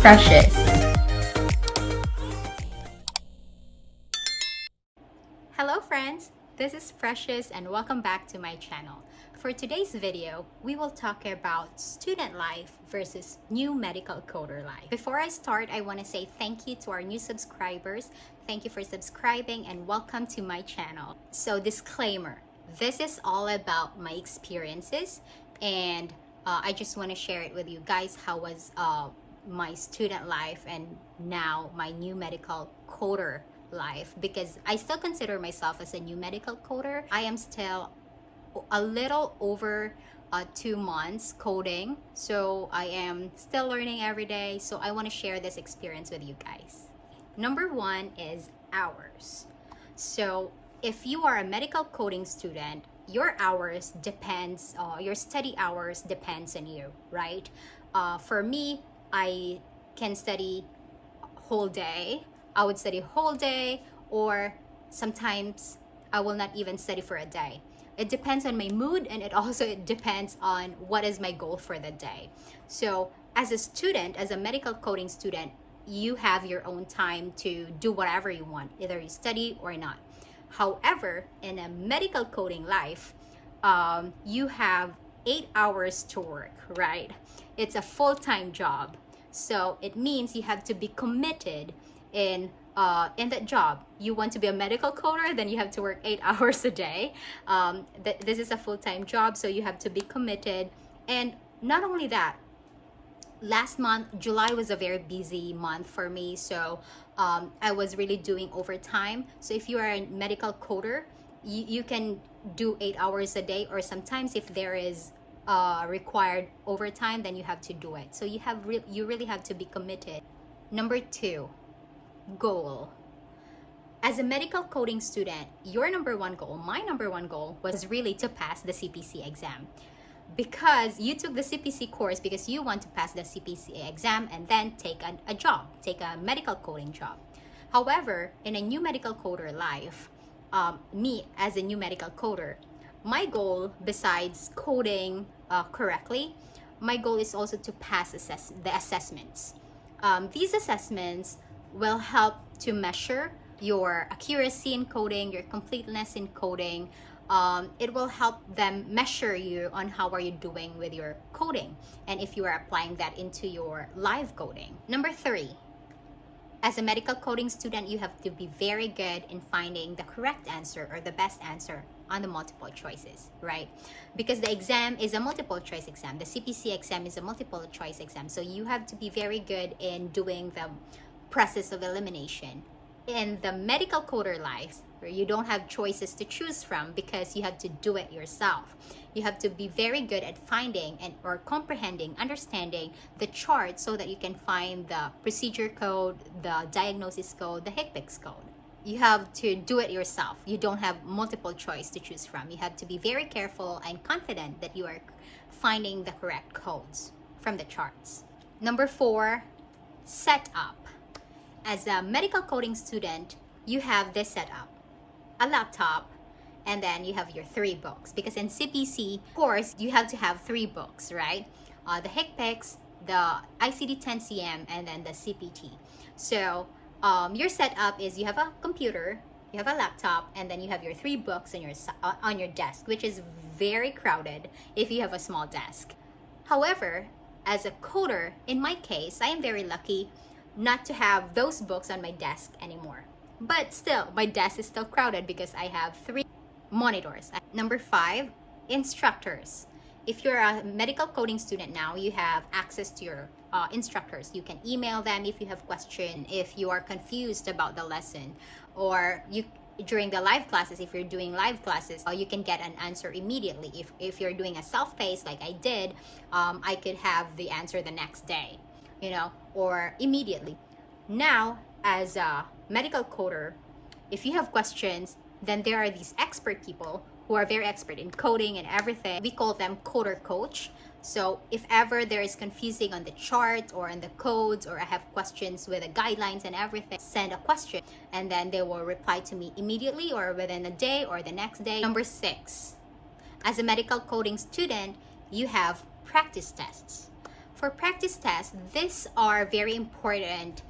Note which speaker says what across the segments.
Speaker 1: Precious.
Speaker 2: Hello friends, this is Precious and welcome back to my channel. For today's video, we will talk about student life versus new medical coder life. Before I start, I want to say thank you to our new subscribers. Thank you for subscribing and welcome to my channel. So disclaimer, this is all about my experiences and I just want to share it with you guys. How was my student life and now my new medical coder life, because I still consider myself as a new medical coder. I am still a little over 2 months coding, so I am still learning every day. So I want to share this experience with you guys. Number one is hours. So if you are a medical coding student, your hours depends, your study hours depends on you, right? For me, I can study whole day. I would study whole day, or sometimes I will not even study for a day. It depends on my mood, and it also depends on what is my goal for the day. So as a student, as a medical coding student, you have your own time to do whatever you want, either you study or not. However, in a medical coding life, you have 8 hours to work, right? It's a full-time job. So it means you have to be committed in that job. You want to be a medical coder, then you have to work 8 hours a day. This is a full-time job, so you have to be committed. And not only that, last month, July was a very busy month for me, so I was really doing overtime. So if you are a medical coder, you can do 8 hours a day, or sometimes if there is required overtime, then you have to do it. So you really have to be committed. Number 2, goal. As a medical coding student, your number one goal, my number one goal, was really to pass the CPC exam. Because you took the CPC course because you want to pass the CPC exam and then take a job, take a medical coding job. However, in a new medical coder life, me as a new medical coder, my goal, besides coding correctly, my goal is also to pass the assessments. These assessments will help to measure your accuracy in coding, your completeness in coding. It will help them measure you on how are you doing with your coding, and if you are applying that into your live coding. Number 3, as a medical coding student, you have to be very good in finding the correct answer or the best answer on the multiple choices, right? Because the exam is a multiple choice exam. The CPC exam is a multiple choice exam. So you have to be very good in doing the process of elimination. In the medical coder life, where you don't have choices to choose from because you have to do it yourself. You have to be very good at finding or comprehending, understanding the chart so that you can find the procedure code, the diagnosis code, the HCPCS code. You have to do it yourself. You don't have multiple choice to choose from. You have to be very careful and confident that you are finding the correct codes from the charts. Number 4, setup. As a medical coding student, you have this setup: a laptop, and then you have your 3 books. Because in CPC course, you have to have 3 books, right? The HCPCS, the ICD-10-CM, and then the CPT. So your setup is you have a computer, you have a laptop, and then you have your 3 books on your desk, which is very crowded if you have a small desk. However, as a coder, in my case, I am very lucky not to have those books on my desk anymore. But still, my desk is still crowded because I have 3 monitors. Number 5, instructors. If you're a medical coding student now, you have access to your instructors. You can email them if you have questions, if you are confused about the lesson, or during the live classes, if you're doing live classes, you can get an answer immediately. If you're doing a self-paced like I did, I could have the answer the next day, or immediately. Now, as a medical coder, if you have questions, then there are these expert people who are very expert in coding and everything. We call them coder coach. So if ever there is confusing on the chart or on the codes, or I have questions with the guidelines and everything, send a question and then they will reply to me immediately or within a day or the next day. Number 6, as a medical coding student, you have practice tests. For practice tests, these are very important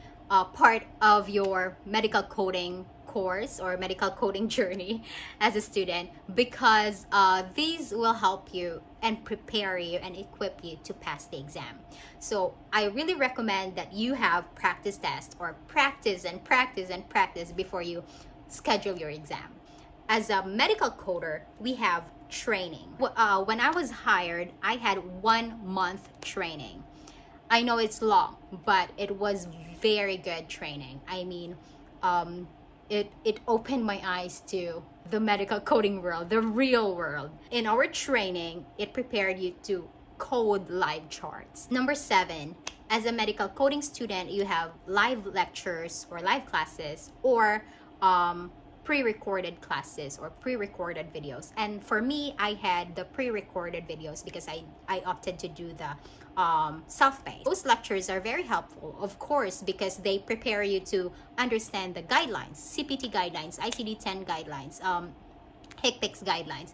Speaker 2: part of your medical coding course or medical coding journey as a student, because these will help you and prepare you and equip you to pass the exam. So I really recommend that you have practice tests, or practice and practice and practice before you schedule your exam. As a medical coder, we have training. When I was hired, I had 1 month training. I know it's long, but it was very good training. I mean, it opened my eyes to the medical coding world, the real world. In our training, it prepared you to code live charts. Number 7, as a medical coding student, you have live lectures or live classes, or pre-recorded classes or pre-recorded videos. And for me, I had the pre-recorded videos because I opted to do the self-paced. Those lectures are very helpful, of course, because they prepare you to understand the guidelines, CPT guidelines, ICD-10 guidelines, HCPCS guidelines,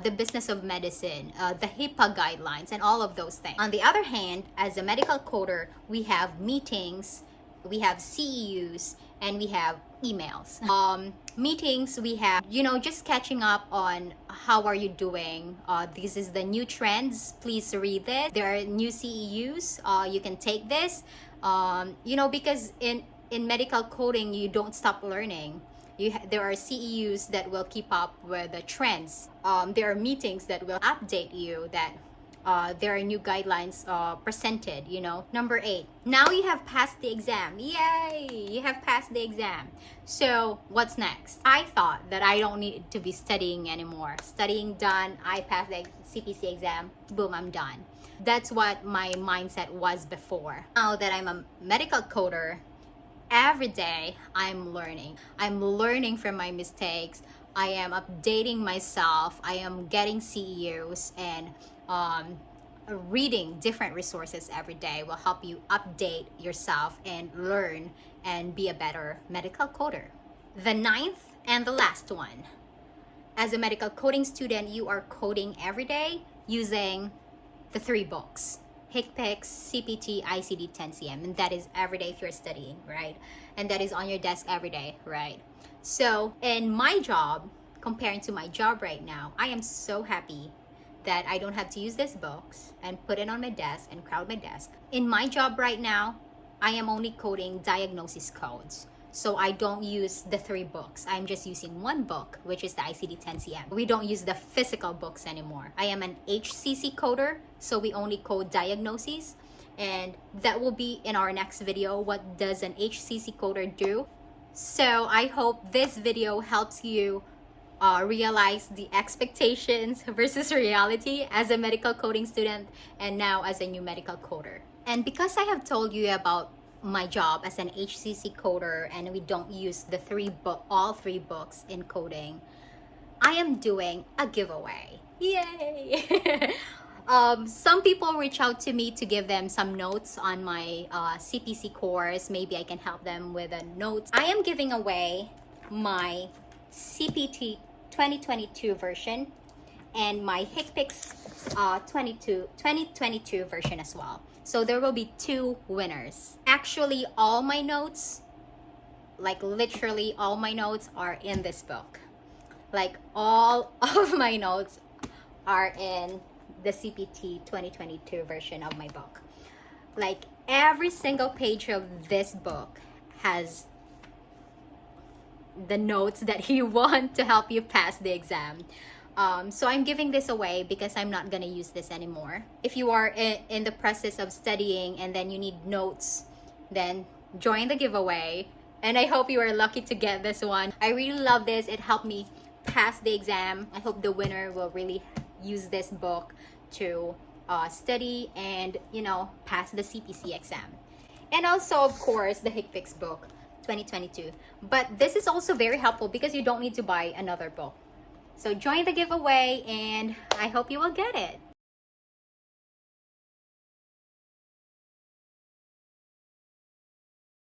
Speaker 2: the business of medicine, the HIPAA guidelines, and all of those things. On the other hand, as a medical coder, we have meetings, we have CEUs, and we have emails. Meetings, we have, just catching up on how are you doing. This is the new trends. Please read this. There are new CEUs. You can take this. Because in medical coding, you don't stop learning. There are CEUs that will keep up with the trends. There are meetings that will update you that there are new guidelines presented, Number 8, now you have passed the exam. Yay! You have passed the exam. So what's next? I thought that I don't need to be studying anymore. Studying done, I passed the CPC exam, boom, I'm done. That's what my mindset was before. Now that I'm a medical coder, every day I'm learning. I'm learning from my mistakes. I am updating myself. I am getting CEUs, and reading different resources every day will help you update yourself and learn and be a better medical coder. The 9th and the last one. As a medical coding student, you are coding every day using the 3 books. HCPCS, CPT, ICD-10-CM, and that is every day if you're studying, right? And that is on your desk every day, right? So in my job, comparing to my job right now, I am so happy that I don't have to use these books and put it on my desk and crowd my desk. In my job right now, I am only coding diagnosis codes. So I don't use the 3 books. I'm just using 1 book, which is the ICD-10-CM. We don't use the physical books anymore. I am an HCC coder, so we only code diagnoses. And that will be in our next video. What does an HCC coder do? So I hope this video helps you realize the expectations versus reality as a medical coding student and now as a new medical coder. And because I have told you about my job as an HCC coder and we don't use the all 3 books in coding, I am doing a giveaway. Yay! Some people reach out to me to give them some notes on my CPC course. Maybe I can help them with a note. I am giving away my CPT 2022 version and my HCPCS 2022 version as well. So there will be 2 winners. Actually, all my notes, like literally all my notes are in this book. Like all of my notes are in the CPT 2022 version of my book. Like every single page of this book has the notes that you want to help you pass the exam. So I'm giving this away because I'm not gonna use this anymore. If you are in the process of studying and then you need notes, then join the giveaway. And I hope you are lucky to get this one. I really love this. It helped me pass the exam. I hope the winner will really use this book to study and, pass the CPC exam. And also, of course, the HCPCS book 2022. But this is also very helpful because you don't need to buy another book. So join the giveaway and I hope you will get it.